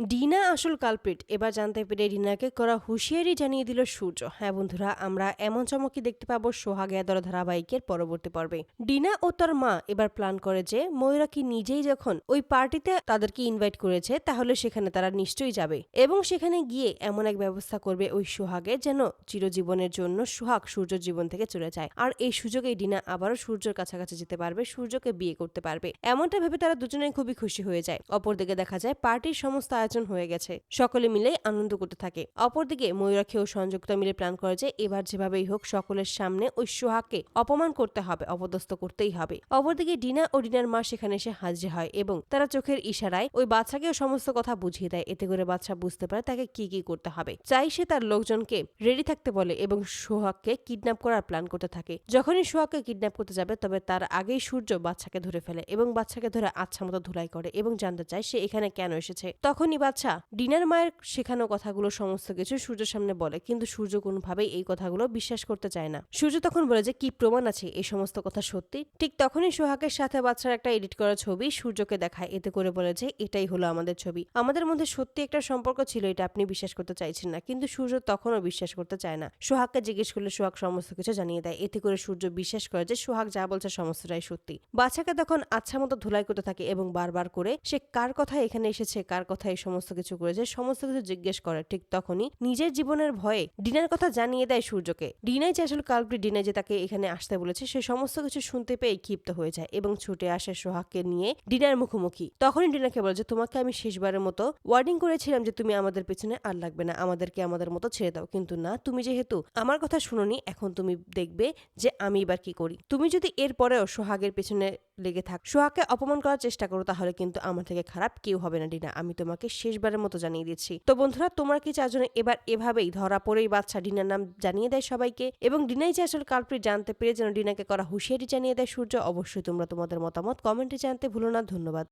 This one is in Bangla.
ডিনা আসল কালপ্রিট এবার জানতে পেরে রিনাকে করা হুঁশিয়ারি জানিয়ে দিল সূর্য। হ্যাঁ বন্ধুরা, আমরা এমন চমকই দেখতে পাবো সোহাগ এদরা ধারাবাহিকের পরবর্তী পর্বে। ডিনা ও তার মা এবার প্ল্যান করে যে ময়ূরা কি নিজেই যখন ওই পার্টিতে তাদেরকে ইনভাইট করেছে তাহলে সেখানে তারা নিশ্চয়ই যাবে এবং সেখানে গিয়ে এমন এক ব্যবস্থা করবে ওই সোহাগের যেন চিরজীবনের জন্য সোহাগ সূর্যর জীবন থেকে চলে যায়। আর এই সুযোগে ডিনা আবারও সূর্যের কাছাকাছি যেতে পারবে, সূর্যকে বিয়ে করতে পারবে। এমনটা ভেবে তারা দুজনেই খুবই খুশি হয়ে যায়। অপরদিকে দেখা যায় পার্টির সমস্ত আয়োজন হয়ে গেছে, সকলে মিলে আনন্দ করতে থাকে। অপরদিকে ময়ূরাক্ষী ও সংযুক্তা মিলে প্ল্যান করে যে এবার যেভাবেই হোক সকলের সামনে ওই সোহাগকে অপমান করতে হবে, অপদস্থ করতেই হবে। অপরদিকে ডিনা ও ডিনার মা সেখানে এসে হাজির হয় এবং তারা চোখের ইশারায় ওই বাচ্চাকেও সমস্ত কথা বুঝিয়ে দেয়। এতে করে বাচ্চা বুঝতে পারে তাকে কি কি করতে হবে। চাই সে তার লোকজনকে রেডি থাকতে বলে এবং সোহাগকে কিডন্যাপ করার প্ল্যান করতে থাকে। যখনই সোহাগকে কিডন্যাপ করতে যাবে তবে তার আগেই সূর্য বাচ্চাকে ধরে ফেলে এবং বাচ্চাকে ধরে আচ্ছা মতো ধুলাই করে এবং জানতে চায় সে এখানে কেন এসেছে। তখনই বাচ্চা ডিনার মায়ের শেখানো কথাগুলো সমস্ত কিছু সূর্যের সামনে বলে, কিন্তু সূর্য কোনোভাবেই এই কথাগুলো বিশ্বাস করতে চায় না। সূর্য তখন বলে যে কি প্রমাণ আছে এই সমস্ত কথা সত্যি। ঠিক তখনই সোহাগের সাথে বাচ্চার একটা এডিট করা ছবি সূর্যকে দেখায়। এতে করে বলে যে এটাই হলো আমাদের ছবি, আমাদের মধ্যে সত্যি একটা সম্পর্ক ছিল, এটা আপনি বিশ্বাস করতে চাইছেন না। কিন্তু সূর্য তখনও বিশ্বাস করতে চায় না। সোহাগকে জিজ্ঞেস করলে সোহাগ সমস্ত কিছু জানিয়ে দেয়। এতে করে সূর্য বিশ্বাস করে যে সোহাগ যা বলছে সমস্তটাই সত্যি। বাচ্চাকে তখন আচ্ছা মতো ধুলাই করতে থাকে এবং বারবার করে সে কার কথা এখানে এসেছে, কার কথা এই সমস্ত কিছু করেছে সমস্ত কিছু জিজ্ঞেস করে। ঠিক তখনই নিজের জীবনের ভয়ে ডিনার কথা জানিয়ে দেয় সূর্যকে। ডিনাই যে আসলে কালপ্রিট, ডিনাই যে তাকে এখানে আসতে বলেছে সে সমস্ত কিছু শুনতে পেয়ে ক্ষিপ্ত হয়ে যায় এবং ছুটে আসে সোহাগকে নিয়ে ডিনার মুখোমুখি। তখনই ডিনাকে বলে যে তোমাকে আমি শেষবারের মতো ওয়ার্নিং করেছিলাম যে তুমি আমাদের পেছনে আর লাগবে না, আমাদেরকে আমাদের মতো ছেড়ে দাও, কিন্তু না, তুমি যেহেতু আমার কথা শুনোনি এখন তুমি দেখবে যে আমি এবার কি করি। তুমি যদি এর পরেও সোহাগের পেছনে লেগে থাক, সোহাগকে অপমান করার চেষ্টা করো, তাহলে কিন্তু আমার থেকে খারাপ কেউ হবে না ডিনা, আমি তোমাকে শেষবারের মতো জানিয়ে দিচ্ছি। তো বন্ধুরা, তোমরা কি চারজনে এবার এভাবেই ধরা পড়েই বাচ্চা ডিনার নাম জানিয়ে দেয় সবাইকে এবং ডিনাই যে আসলে কালপ্রিট জানতে পেরে যেন ডিনাকে করা হুঁশিয়ারি জানিয়ে দেয় সূর্য? অবশ্যই তোমরা তোমাদের মতামত কমেন্টে জানতে ভুলো না। ধন্যবাদ।